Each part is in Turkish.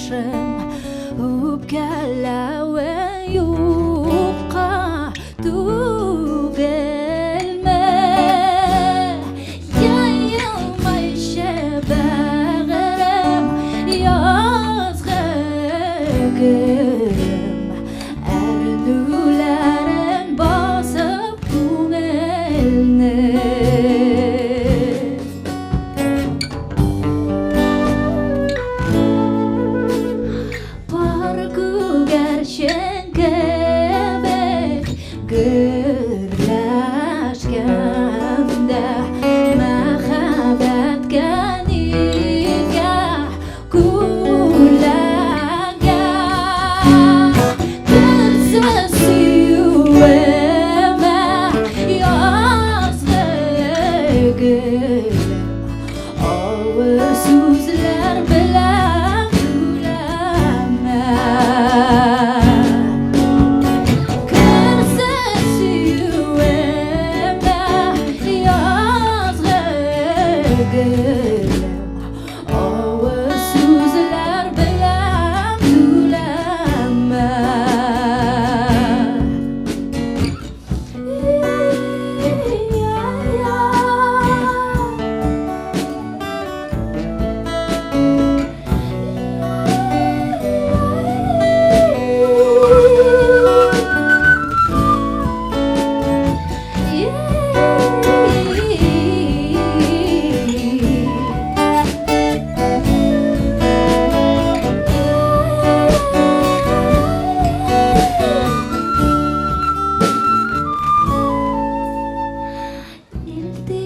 башым үпкәләве юкка түгелме яйылмайча бәгырем язгы голем әрнүләрен басып күңелне Gürleşkende mehabbetke nigah kulaga Kızı süyüme yazgı golem Ağır sözler bilen güleme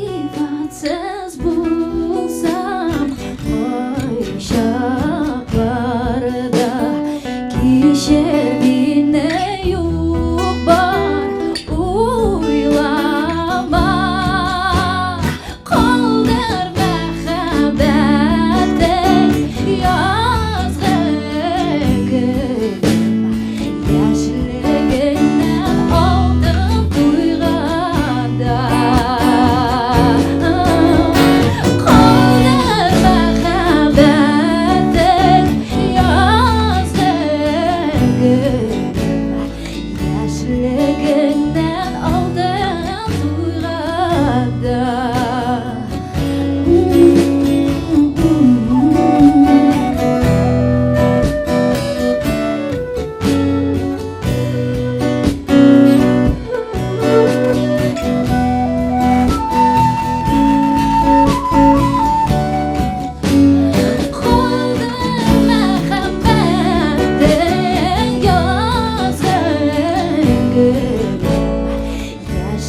İltifatsız bulsam oy şaklarda kişemine yok bar uylama kaldır mehabbetin yazgı golem yaşlığından aldım duygada Yaşlığından aldım duygada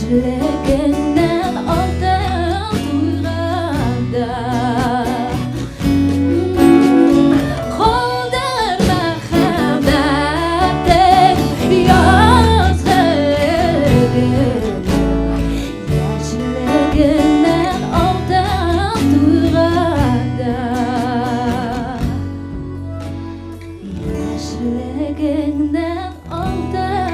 Yaşlığından aldım duygada Kaldır mehabbetin yazgı golem Yaşlığından aldım duygada Yaşlığından aldım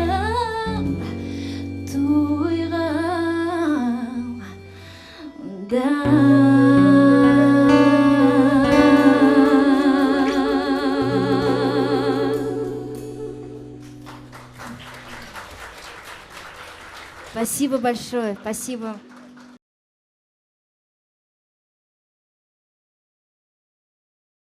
Спасибо большое, спасибо.